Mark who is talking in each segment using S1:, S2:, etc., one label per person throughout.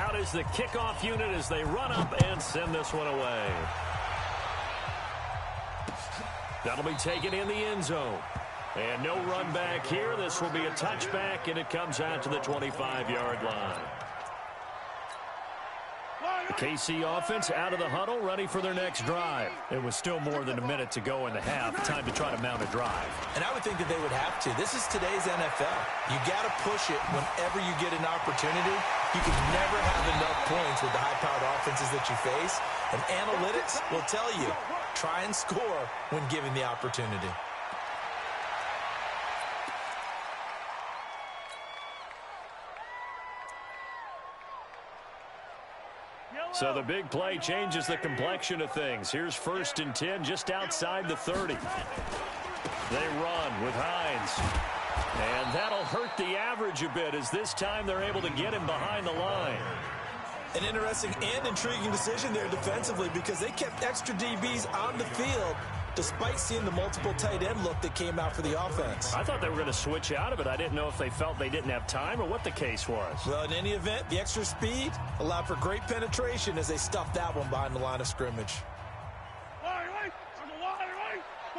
S1: out is the kickoff unit as they run up and send this one away. That'll be taken in the end zone. And no run back here. This will be a touchback, and it comes out to the 25-yard line. The KC offense out of the huddle, ready for their next drive. It was still more than a minute to go in the half. Time to try to mount a drive.
S2: And I would think that they would have to. This is today's NFL. You got to push it whenever you get an opportunity. You can never have enough points with the high-powered offenses that you face. And analytics will tell you, try and score when given the opportunity.
S1: So the big play changes the complexion of things. Here's 1st and 10 just outside the 30. They run with Hines. And that'll hurt the average a bit as this time they're able to get him behind the line.
S2: An interesting and intriguing decision there defensively because they kept extra DBs on the field despite seeing the multiple tight end look that came out for the offense.
S1: I thought they were going to switch out of it. I didn't know if they felt they didn't have time or what the case was.
S2: Well, in any event, the extra speed allowed for great penetration as they stuffed that one behind the line of scrimmage.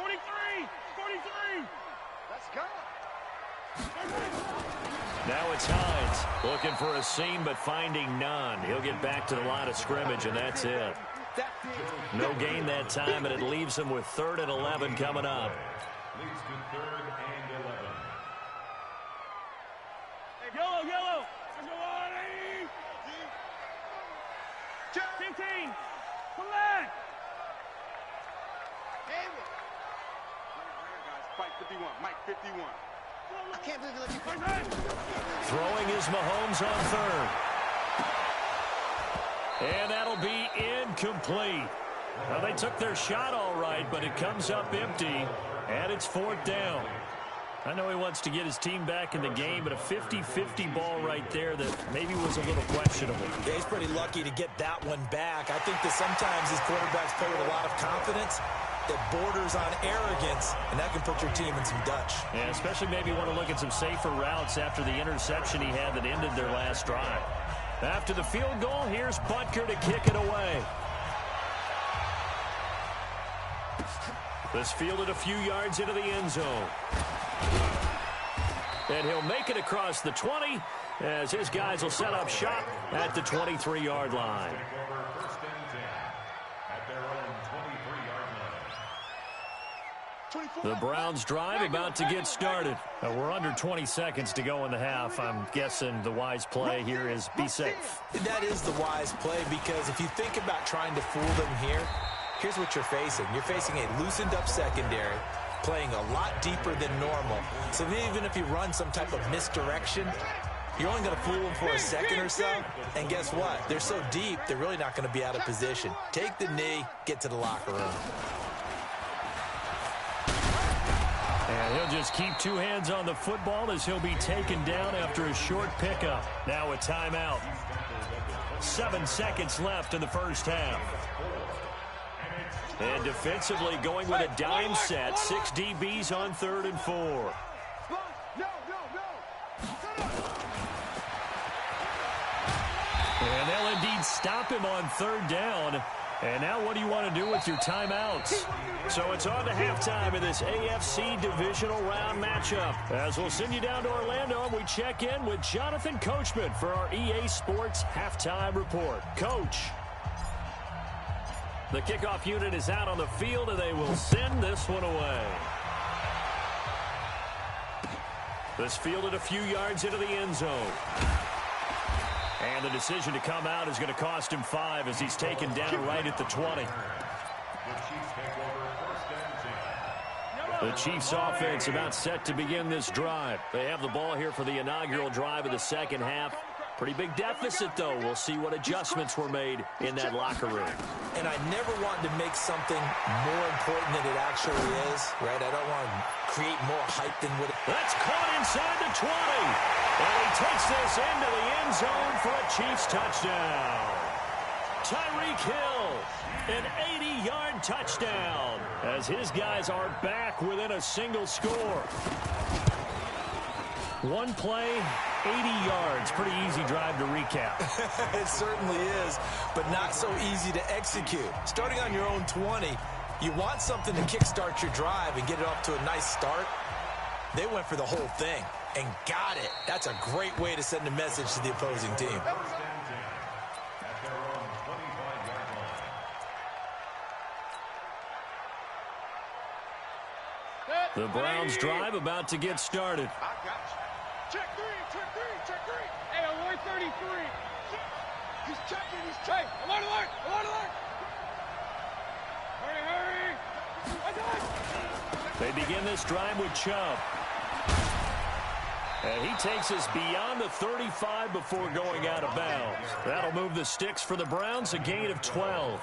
S3: 43. Let's go.
S1: Now it's Hines looking for a seam but finding none. He'll get back to the line of scrimmage, and that's it. No gain that time, and it leaves him with 3rd and 11 coming up.
S4: Leads to 3rd and 11.
S3: Hey, yellow. 15. Come back. Mike 51. Mike 51. I can't believe you let you.
S1: Throwing is Mahomes on 3rd. And that'll be incomplete. Well, they took their shot all right, but it comes up empty, and it's 4th down. I know he wants to get his team back in the game, but a 50-50 ball right there that maybe was a little questionable.
S2: Yeah, he's pretty lucky to get that one back. I think that sometimes these quarterbacks play with a lot of confidence that borders on arrogance, and that can put your team in some Dutch.
S1: Yeah, especially maybe want to look at some safer routes after the interception he had that ended their last drive. After the field goal, here's Butker to kick it away. This fielded a few yards into the end zone. And he'll make it across the 20 as his guys will set up shop at the 23-yard line. The Browns drive about to get started. We're under 20 seconds to go in the half. I'm guessing the wise play here is be safe.
S2: That is the wise play because if you think about trying to fool them here, here's what you're facing. You're facing a loosened up secondary, playing a lot deeper than normal. So even if you run some type of misdirection, you're only going to fool them for a second or so. And guess what? They're so deep, they're really not going to be out of position. Take the knee, get to the locker room.
S1: And he'll just keep two hands on the football as he'll be taken down after a short pickup. Now a timeout. 7 seconds left in the first half. And defensively going with a dime set. 6 DBs on 3rd and 4. And they'll indeed stop him on 3rd down. And now what do you want to do with your timeouts? So it's on to halftime in this AFC divisional round matchup. As we'll send you down to Orlando, and we check in with Jonathan Coachman for our EA Sports Halftime Report. Coach. The kickoff unit is out on the field, and they will send this one away. This fielded a few yards into the end zone. And the decision to come out is going to cost him 5 as he's taken down right at the 20. The Chiefs offense about set to begin this drive. They have the ball here for the inaugural drive of the second half. Pretty big deficit, though. We'll see what adjustments were made in that locker room.
S2: And I never want to make something more important than it actually is, right? I don't want to create more hype than what it is.
S1: That's caught inside the 20. And he takes this into the end zone for a Chiefs touchdown. Tyreek Hill, an 80-yard touchdown, as his guys are back within a single score. One play, 80 yards. Pretty easy drive to recap.
S2: It certainly is, but not so easy to execute. Starting on your own 20, you want something to kickstart your drive and get it off to a nice start. They went for the whole thing and got it. That's a great way to send a message to the opposing team.
S1: The Browns drive about to get started.
S3: I got you. Check three, check three, check three.
S5: Hey, alert 33.
S3: He's checking, he's checking.
S5: Alert, alert, alert, alert. Hurry, hurry.
S1: They begin this drive with Chubb. And he takes us beyond the 35 before going out of bounds. That'll move the sticks for the Browns, a gain of 12.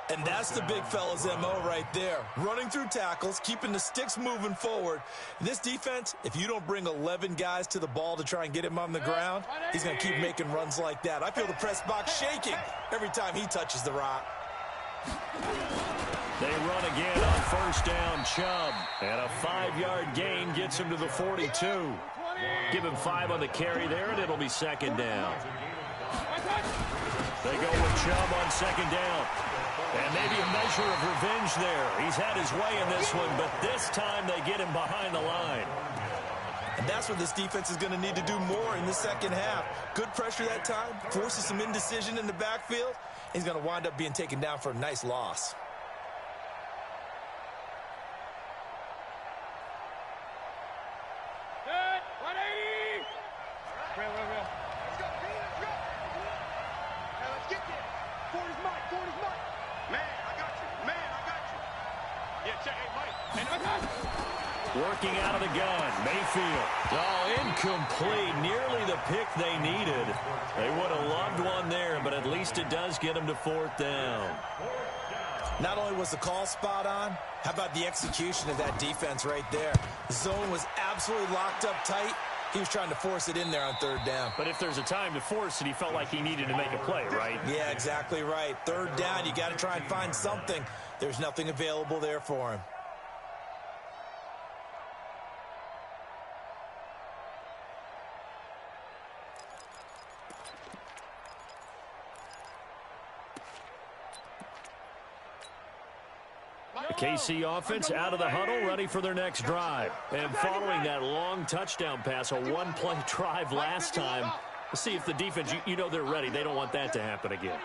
S2: And that's the big fella's MO right there. Running through tackles, keeping the sticks moving forward. This defense, if you don't bring 11 guys to the ball to try and get him on the ground, he's going to keep making runs like that. I feel the press box shaking every time he touches the rock.
S1: They run again on first down, Chubb. And a 5-yard gain gets him to the 42. Give him 5 on the carry there, and it'll be second down. They go with Chubb on second down. And maybe a measure of revenge there. He's had his way in this one, but this time they get him behind the line.
S2: And that's what this defense is going to need to do more in the second half. Good pressure that time, forces some indecision in the backfield. He's going to wind up being taken down for a nice loss.
S5: Good. 180. Real.
S3: Let's go, Green, let's go. Now let's get there. Ford is Mike, Ford is Mike. Man, I got you. Man, I got you. Yeah, check. Hey, Mike.
S1: Working out of the gun, Mayfield. Oh, incomplete. Nearly the pick they needed. They would have loved one there, but at least it does get them to fourth down.
S2: Not only was the call spot on, how about the execution of that defense right there? The zone was absolutely locked up tight. He was trying to force it in there on third down.
S1: But if there's a time to force it, he felt like he needed to make a play, right?
S2: Yeah, exactly right. Third down, you got to try and find something. There's nothing available there for him.
S1: The KC offense out of the huddle, ready for their next drive. And following that long touchdown pass, a one-play drive last time, let's see if the defense, you know they're ready. They don't want that to happen again.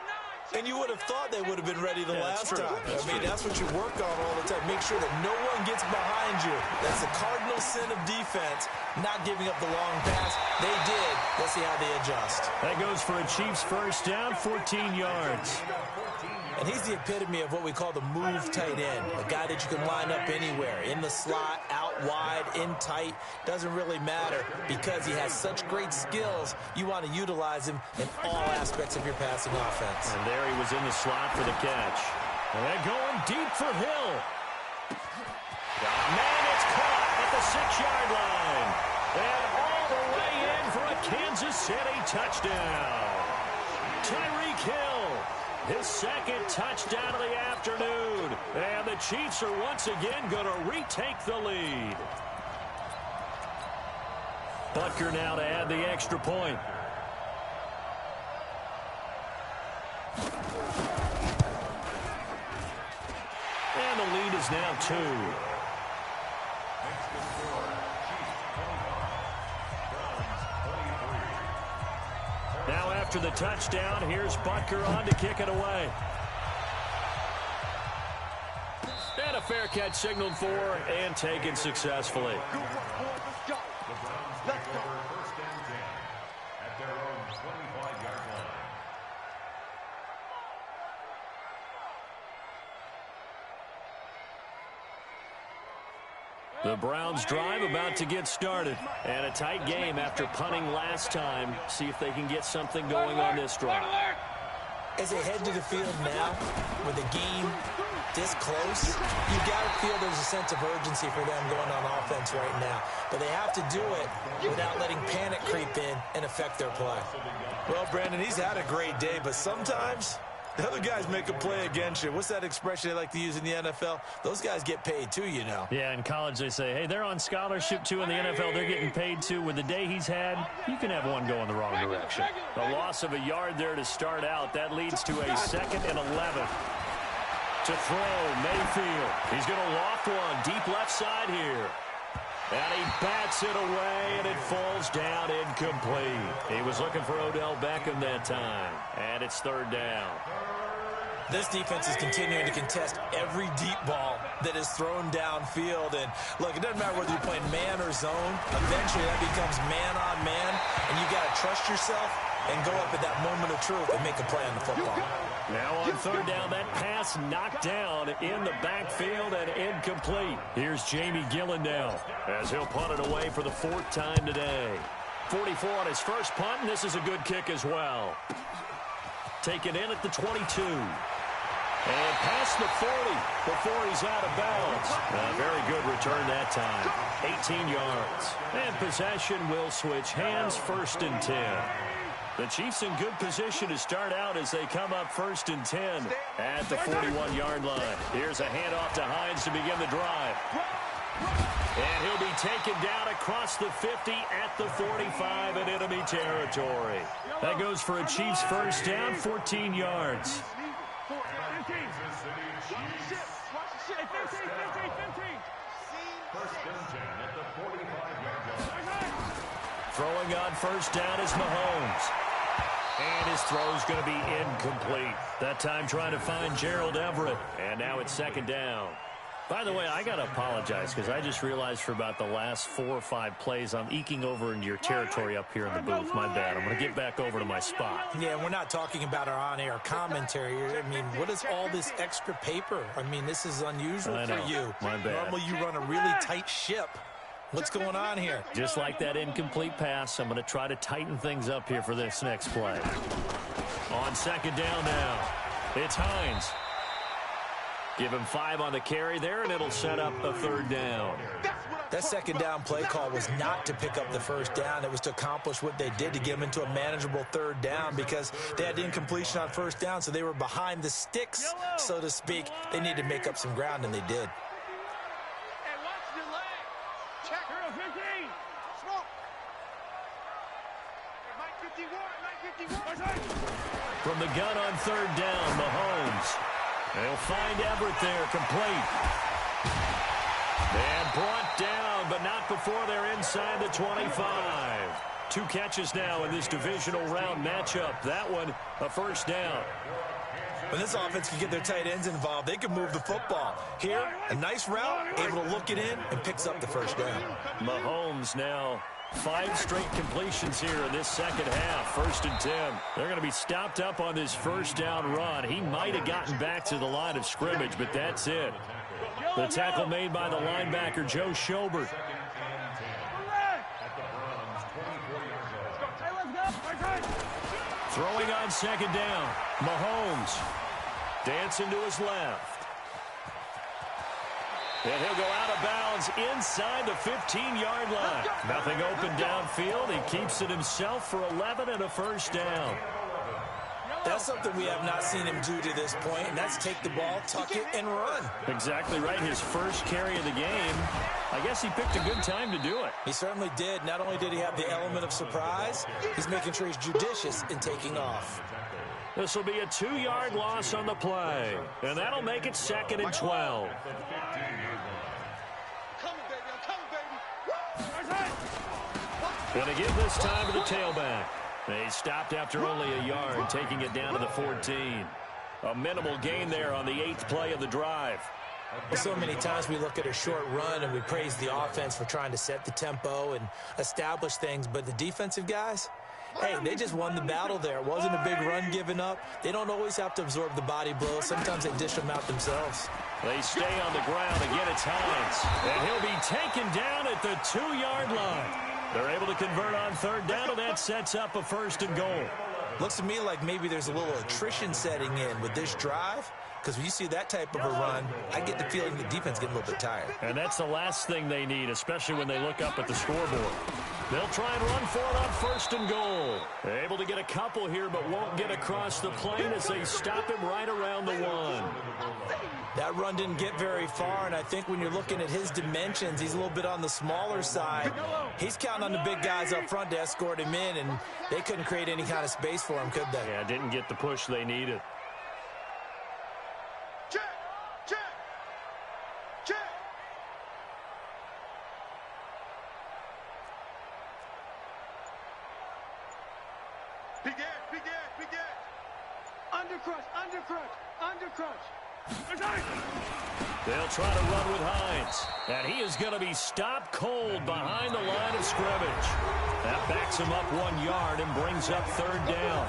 S2: And you would have thought they would have been ready the last
S1: true.
S2: time. That's what you work on all the time. Make sure that no one gets behind you. That's the cardinal sin of defense, not giving up the long pass. They did. Let's see how they adjust.
S1: That goes for a Chiefs first down, 14 yards.
S2: And he's the epitome of what we call the move tight end, a guy that you can line up anywhere, in the slot, out wide, in tight, doesn't really matter because he has such great skills. You want to utilize him in all aspects of your passing offense.
S1: And there he was in the slot for the catch. And going deep for Hill. Man, it's caught at the 6-yard line. And all the way in for a Kansas City touchdown. Tyreek Hill. His second touchdown of the afternoon. And the Chiefs are once again going to retake the lead. Butker now to add the extra point. And the lead is now 2. Now after the touchdown, here's Butker on to kick it away. And a fair catch signaled for and taken successfully.
S3: Good work, boys. Let's go. Let's go.
S4: First and 10 at their own 25-yard line.
S1: The Browns drive about to get started. And a tight game after punting last time. See if they can get something going on this drive.
S2: As they head to the field now, with the game this close, you got to feel there's a sense of urgency for them going on offense right now. But they have to do it without letting panic creep in and affect their play. Well, Brandon, he's had a great day, but sometimes The other guys make a play against you. What's that expression they like to use in the NFL? Those guys get paid too, you know.
S1: Yeah, in college they say, hey, they're on scholarship too. In the NFL, they're getting paid too. With the day he's had, you can have one going the wrong direction. A loss of a yard there to start out. That leads to a 2nd and 11. To throw, Mayfield. He's going to loft one deep left side here. And he bats it away, and it falls down incomplete. He was looking for Odell Beckham that time, and it's 3rd down.
S2: This defense is continuing to contest every deep ball that is thrown downfield. And, look, it doesn't matter whether you're playing man or zone. Eventually, that becomes man on man, and you got to trust yourself and go up at that moment of truth and make a play on the football.
S1: Now on 3rd down, that pass knocked down in the backfield and incomplete. Here's Jamie Gillen now as he'll punt it away for the 4th time today. 44 on his first punt, and this is a good kick as well. Taken in at the 22. And past the 40 before he's out of bounds. A very good return that time. 18 yards. And possession will switch hands, 1st and 10. The Chiefs in good position to start out as they come up 1st and 10 at the 41-yard line. Here's a handoff to Hines to begin the drive. And he'll be taken down across the 50 at the 45 in enemy territory. That goes for a Chiefs 1st down, 14 yards.
S5: 15.
S1: Throwing on 1st down is Mahomes. And his throw's going to be incomplete. That time trying to find Gerald Everett. And now it's 2nd down. By the way, I got to apologize because I just realized for about the last 4 or 5 plays I'm eking over into your territory up here in the booth. My bad. I'm going to get back over to my spot.
S2: Yeah, we're not talking about our on-air commentary. I mean, what is all this extra paper? I mean, this is unusual for you.
S1: My bad.
S2: Normally you run a really tight ship. What's going on here?
S1: Just like that incomplete pass, I'm going to try to tighten things up here for this next play. On 2nd down now, it's Hines. Give him 5 on the carry there, and it'll set up a 3rd down.
S2: That 2nd down play call was not to pick up the 1st down. It was to accomplish what they did to get them into a manageable 3rd down because they had incompletion on 1st down, so they were behind the sticks, so to speak. They needed to make up some ground, and they did.
S1: From the gun on 3rd down, Mahomes. They'll find Everett there, complete. And brought down, but not before they're inside the 25. 2 catches now in this divisional round matchup. That one, a 1st down.
S2: When this offense can get their tight ends involved, they can move the football. Here, a nice route, able to look it in, and picks up the 1st down.
S1: Mahomes now 5 straight completions here in this 2nd half. 1st and 10. They're going to be stopped up on this 1st down run. He might have gotten back to the line of scrimmage, but that's it. The tackle made by the linebacker, Joe Schobert. Throwing on 2nd down. Mahomes dancing to his left. And he'll go out of bounds inside the 15-yard line. Nothing open downfield. He keeps it himself for 11 and a 1st down.
S2: That's something we have not seen him do to this point, and that's take the ball, tuck it, and run.
S1: Exactly right. His first carry of the game. I guess he picked a good time to do it.
S2: He certainly did. Not only did he have the element of surprise, he's making sure he's judicious in taking off.
S1: This will be a 2-yard loss on the play, and that'll make it 2nd and 12. Going to give this time to the tailback. They stopped after only a yard, taking it down to the 14. A minimal gain there on the 8th play of the drive.
S2: Well, so many times we look at a short run and we praise the offense for trying to set the tempo and establish things, but the defensive guys, hey, they just won the battle there. It wasn't a big run given up. They don't always have to absorb the body blows. Sometimes they dish them out themselves.
S1: They stay on the ground. Again, it's Hines. And he'll be taken down at the 2-yard line. They're able to convert on 3rd down, and that sets up a 1st and goal.
S2: Looks to me like maybe there's a little attrition setting in with this drive, because when you see that type of a run, I get the feeling the defense getting a little bit tired.
S1: And that's the last thing they need, especially when they look up at the scoreboard. They'll try and run for it on 1st and goal. Able to get a couple here, but won't get across the plane as they stop him right around the 1.
S2: That run didn't get very far, and I think when you're looking at his dimensions, he's a little bit on the smaller side. He's counting on the big guys up front to escort him in, and they couldn't create any kind of space for him, could they?
S1: Yeah, didn't get the push they needed.
S3: Check, check, check. Big Ed, big Ed, big Ed.
S5: Undercrush, undercrush, undercrush.
S1: They'll try to run with Hines. And he is going to be stopped cold behind the line of scrimmage. That backs him up 1 yard and brings up 3rd down.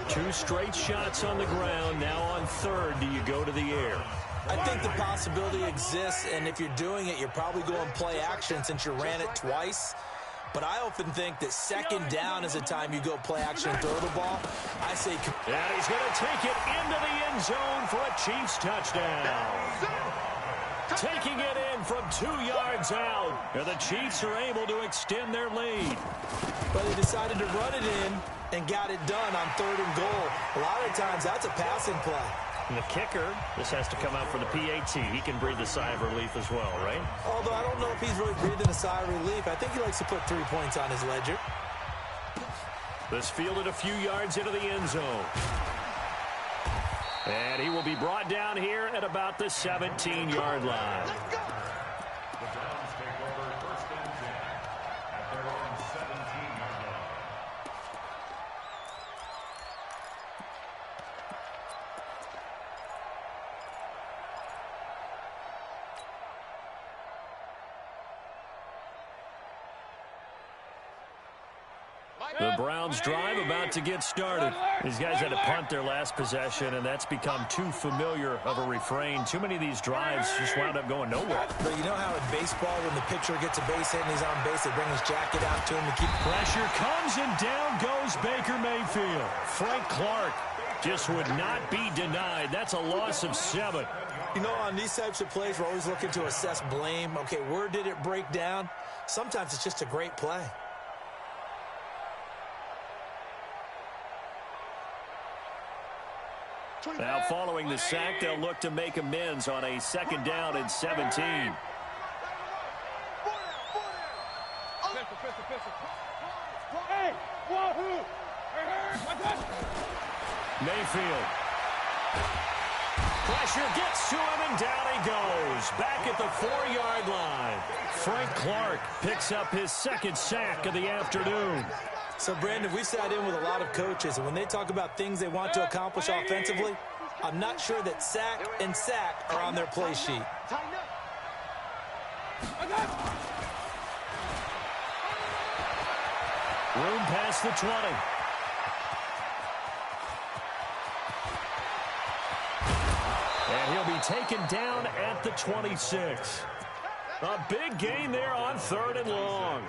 S1: 2 straight shots on the ground. Now on 3rd, do you go to the air?
S2: I think the possibility exists, and if you're doing it, you're probably going play action since you ran it twice. But I often think that 2nd down is the time you go play action and throw the ball. I say...
S1: And he's going to take it into the end zone for a Chiefs touchdown. Taking it in from 2 yards out. And the Chiefs are able to extend their lead.
S2: But they decided to run it in and got it done on 3rd and goal. A lot of times that's a passing play.
S1: And the kicker, this has to come out for the PAT. He can breathe a sigh of relief as well, right?
S2: Although I don't know if he's really breathing a sigh of relief. I think he likes to put 3 points on his ledger.
S1: This fielded a few yards into the end zone. And he will be brought down here at about the 17-yard line.
S4: The Browns take over 1st and 10 at their own 17-yard line.
S1: The Browns drive about to get started. These guys had to punt their last possession, and that's become too familiar of a refrain. Too many of these drives just wound up going nowhere.
S2: But you know how in baseball, when the pitcher gets a base hit and he's on base, they bring his jacket out to him to keep...
S1: Pressure comes, and down goes Baker Mayfield. Frank Clark just would not be denied. That's a loss of 7.
S2: You know, on these types of plays, we're always looking to assess blame. Okay, where did it break down? Sometimes it's just a great play.
S1: Now, following the sack, they'll look to make amends on a 2nd down and 17.
S5: Hey, wahoo!
S1: Mayfield. Pressure gets to him, and down he goes. Back at the 4-yard line. Frank Clark picks up his 2nd sack of the afternoon.
S2: So, Brandon, we've sat in with a lot of coaches, and when they talk about things they want to accomplish offensively, I'm not sure that sack and sack are on their play sheet.
S1: Room past the 20. And he'll be taken down at the 26. A big gain there on 3rd and long.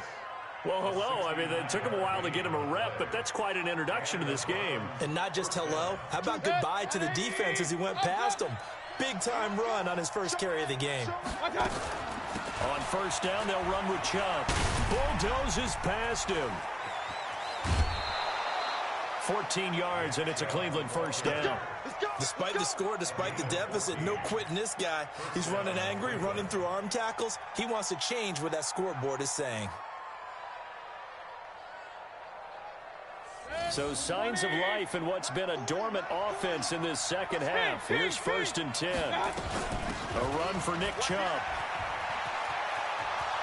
S1: Well, hello. I mean, it took him a while to get him a rep, but that's quite an introduction to this game.
S2: And not just hello. How about goodbye to the defense as he went past him? Big-time run on his first carry of the game.
S1: On 1st down, they'll run with Chubb. Bulldozes past him. 14 yards, and it's a Cleveland 1st down.
S2: Despite the score, despite the deficit, no quitting this guy. He's running angry, running through arm tackles. He wants to change what that scoreboard is saying.
S1: So signs of life in what's been a dormant offense in this 2nd half. Here's 1st and 10. A run for Nick Chubb.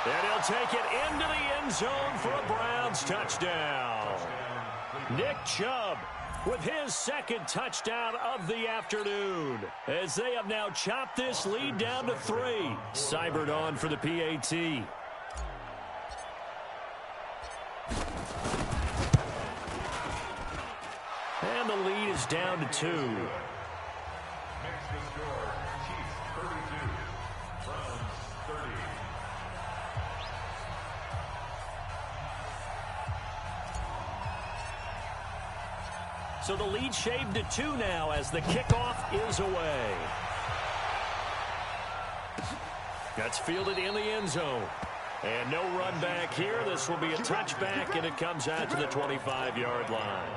S1: And he'll take it into the end zone for a Browns touchdown. Nick Chubb with his 2nd touchdown of the afternoon, as they have now chopped this lead down to 3. Cybert on for the PAT. And the lead is down to 2.
S4: Makes the score Chiefs 32, Browns 30.
S1: So the lead shaved to 2 now as the kickoff is away. That's fielded in the end zone. And no run back here. This will be a touchback, and it comes out to the 25-yard line.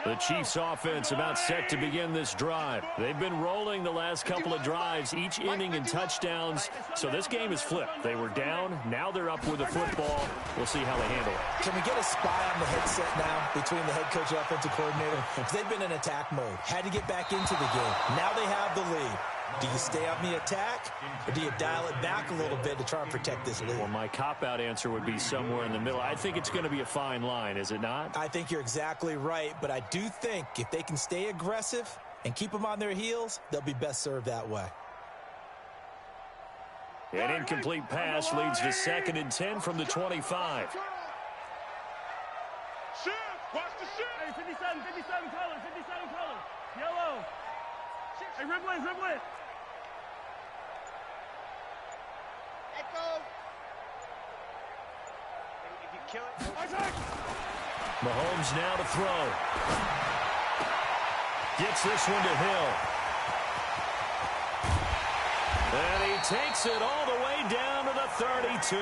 S1: The Chiefs offense about set to begin this drive. They've been rolling the last couple of drives, each inning in touchdowns. So this game is flipped. They were down. Now they're up with the football. We'll see how they handle it.
S2: Can we get a spy on the headset now between the head coach and offensive coordinator? Because they've been in attack mode. Had to get back into the game. Now they have the lead. Do you stay on the attack, or do you dial it back a little bit to try and protect this lead?
S1: Well, my cop-out answer would be somewhere in the middle. I think it's going to be a fine line, is it not?
S2: I think you're exactly right, but I do think if they can stay aggressive and keep them on their heels, they'll be best served that way.
S1: An incomplete pass leads to 2nd and 10 from the 25.
S3: Shift! Watch the shift!
S5: Hey, 57 color, 57 color. Yellow. Hey, riblet.
S3: Echo! If you kill it...
S1: Mahomes now to throw. Gets this one to Hill. And he takes it all the way down to the 32.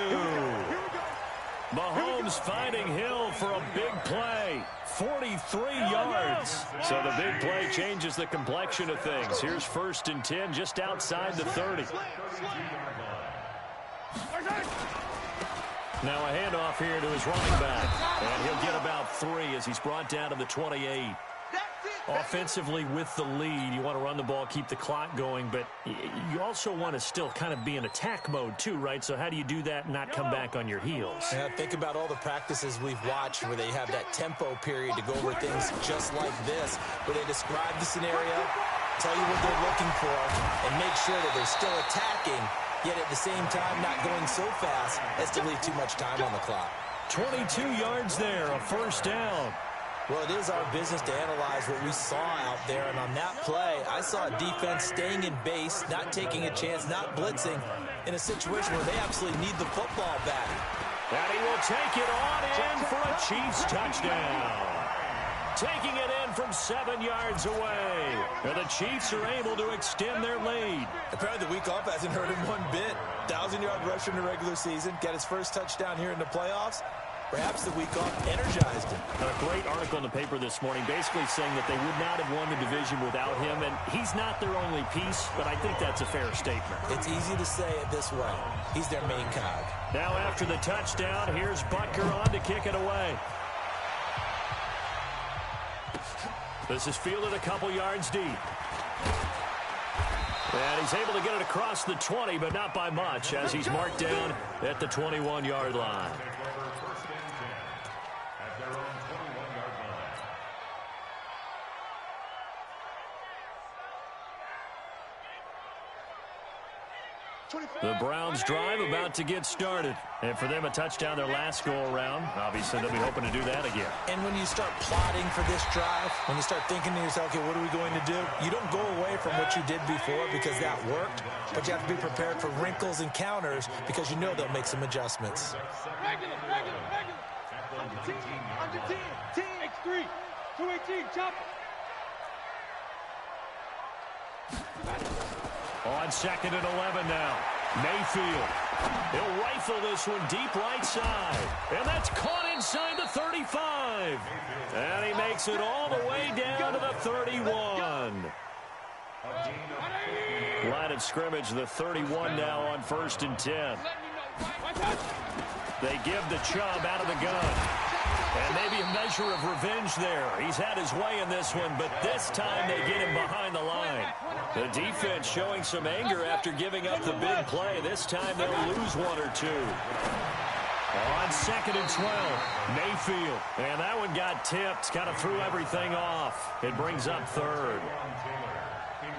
S1: Mahomes finding Hill for a big play. 43 yards. So the big play changes the complexion of things. Here's 1st and 10 just outside the 30. Now a handoff here to his running back. And he'll get about 3 as he's brought down to the 28. Offensively with the lead, you want to run the ball, keep the clock going, but you also want to still kind of be in attack mode too, right? So how do you do that and not come back on your heels?
S2: Yeah, think about all the practices we've watched where they have that tempo period to go over things just like this, where they describe the scenario, tell you what they're looking for, and make sure that they're still attacking, yet at the same time not going so fast as to leave too much time on the clock.
S1: 22 yards there, a 1st down.
S2: Well, it is our business to analyze what we saw out there, and on that play, I saw a defense staying in base, not taking a chance, not blitzing, in a situation where they absolutely need the football back.
S1: And he will take it on in for a Chiefs touchdown. Taking it in from 7 yards away. And the Chiefs are able to extend their lead.
S2: Apparently the week off hasn't hurt him one bit. 1,000-yard rusher in the regular season, got his first touchdown here in the playoffs. Perhaps the week off energized him.
S1: A great article in the paper this morning basically saying that they would not have won the division without him, and he's not their only piece, but I think that's a fair statement.
S2: It's easy to say it this way. He's their main cog.
S1: Now after the touchdown, here's Butker on to kick it away. This is fielded a couple yards deep. And he's able to get it across the 20, but not by much, as he's marked down at the 21-yard line. The Browns drive about to get started. And for them, a touchdown their last go-around. Obviously, they'll be hoping to do that again.
S2: And when you start plotting for this drive, when you start thinking to yourself, okay, what are we going to do? You don't go away from what you did before because that worked, but you have to be prepared for wrinkles and counters because you know they'll make some adjustments.
S5: Regular. Under 10, X3, 218, chop.
S1: On 2nd and 11 now. Mayfield. He'll rifle this one deep right side. And that's caught inside the 35. And he makes it all the way down to the 31. Line of scrimmage, the 31 now on 1st and 10. They give the Chubb out of the gun. And maybe a measure of revenge there. He's had his way in this one, but this time they get him behind the line. The defense showing some anger after giving up the big play. This time they'll lose 1 or 2. On 2nd and 12, Mayfield. And that one got tipped, kind of threw everything off. It brings up 3rd.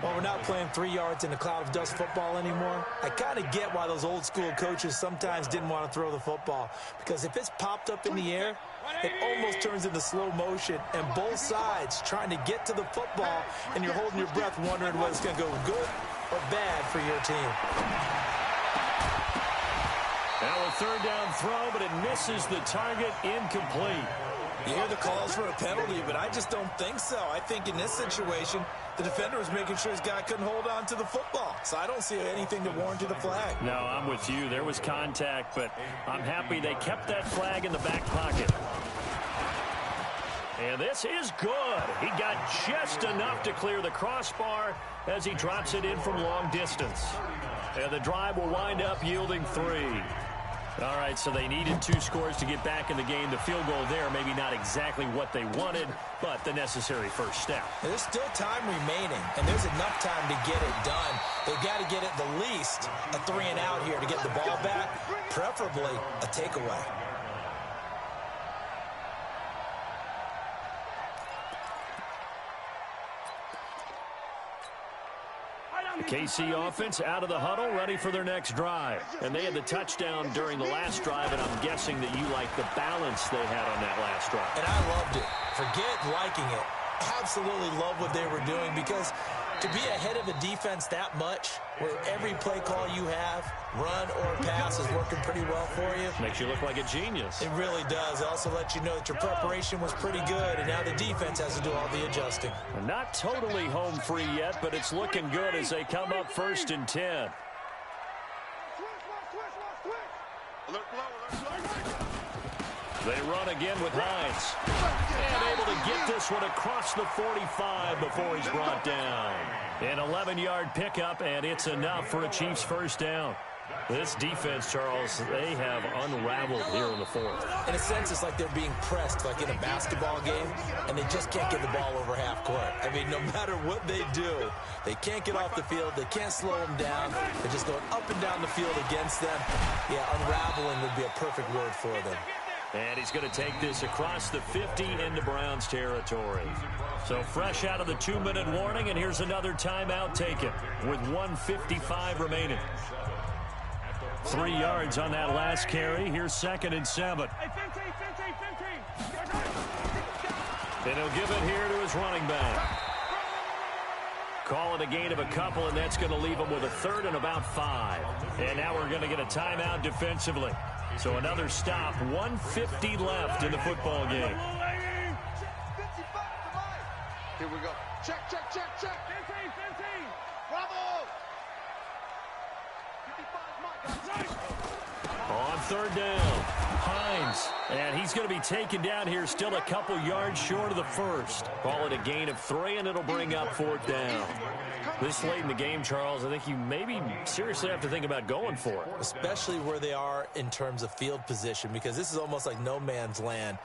S2: Well, we're not playing 3 yards in a cloud of dust football anymore. I kind of get why those old school coaches sometimes didn't want to throw the football. Because if it's popped up in the air, it almost turns into slow motion. And both sides trying to get to the football, and you're holding your breath wondering whether it's going to go good or bad for your team.
S1: Now a 3rd down throw, but it misses the target, incomplete.
S2: You hear the calls for a penalty, but I just don't think so. I think in this situation, the defender was making sure his guy couldn't hold on to the football. So I don't see anything to warrant the flag.
S1: No, I'm with you. There was contact, but I'm happy they kept that flag in the back pocket. And this is good. He got just enough to clear the crossbar as he drops it in from long distance. And the drive will wind up yielding 3. All right, so they needed 2 scores to get back in the game. The field goal there, maybe not exactly what they wanted, but the necessary first step.
S2: There's still time remaining, and there's enough time to get it done. They've got to get at the least a 3-and-out here to get the ball back, preferably a takeaway.
S1: The KC offense out of the huddle, ready for their next drive. And they had the touchdown during the last drive, and I'm guessing that you like the balance they had on that last drive.
S2: And I loved it. Forget liking it. Absolutely love what they were doing, because to be ahead of a defense that much, where every play call you have, run or pass, is working pretty well for you.
S1: Makes you look like a genius.
S2: It really does. It also lets you know that your preparation was pretty good, and now the defense has to do all the adjusting.
S1: Not totally home free yet, but it's looking good as they come up 1st and 10. They run again with Hines. And able to get this one across the 45 before he's brought down. An 11-yard pickup, and it's enough for a Chiefs first down. This defense, Charles, they have unraveled here in the 4th.
S2: In a sense, it's like they're being pressed, like in a basketball game, and they just can't get the ball over half court. I mean, no matter what they do, they can't get off the field. They can't slow them down. They're just going up and down the field against them. Yeah, unraveling would be a perfect word for them.
S1: And he's going to take this across the 50 into Browns territory. So fresh out of the 2-minute warning, and here's another timeout taken with 1:55 remaining. 3 yards on that last carry. Here's 2nd and 7. And he'll give it here to his running back. Call it a gain of a couple, and that's going to leave him with a 3rd and about 5. And now we're going to get a timeout defensively. So another stop, 1:50 left in the football game.
S3: Here we go. Check, check, check, check. 15. Bravo. 55,
S1: on 3rd down, Hines. And he's going to be taken down here, still a couple yards short of the 1st. Call it a gain of 3, and it'll bring up 4th down. This late in the game, Charles, I think you maybe seriously have to think about going for it.
S2: Especially where they are in terms of field position, because this is almost like no man's land.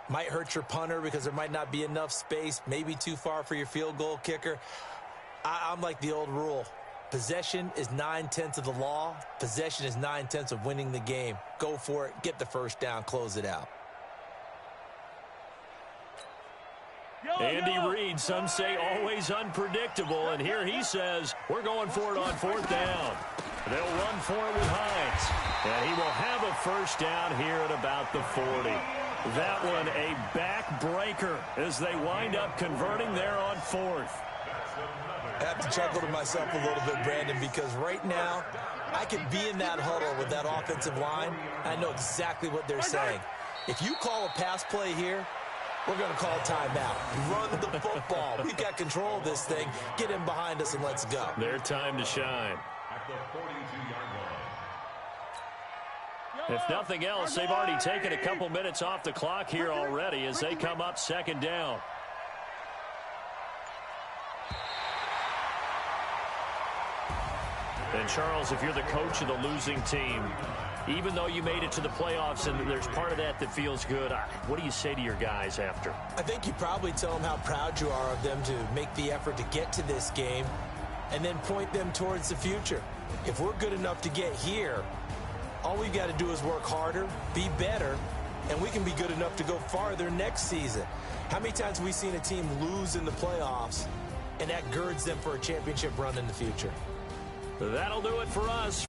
S2: Might hurt your punter because there might not be enough space, maybe too far for your field goal kicker. I'm like the old rule. Possession is 9/10 of the law. Possession is 9/10 of winning the game. Go for it. Get the first down. Close it out.
S1: Andy Reid, some say always unpredictable, and here he says we're going for it on 4th down. They'll run for it with Hines, and he will have a first down here at about the 40. That one a backbreaker as they wind up converting there on 4th.
S2: I have to chuckle to myself a little bit, Brandon, because right now I could be in that huddle with that offensive line. I know exactly what they're saying. If you call a pass play here, we're going to call timeout. Run the football. We've got control of this thing. Get in behind us and let's go.
S1: Their time to shine. If nothing else, they've already taken a couple minutes off the clock here already as they come up 2nd down. And, Charles, if you're the coach of the losing team, even though you made it to the playoffs and there's part of that that feels good, what do you say to your guys after?
S2: I think you probably tell them how proud you are of them to make the effort to get to this game and then point them towards the future. If we're good enough to get here, all we've got to do is work harder, be better, and we can be good enough to go farther next season. How many times have we seen a team lose in the playoffs, and that girds them for a championship run in the future?
S1: That'll do it for us.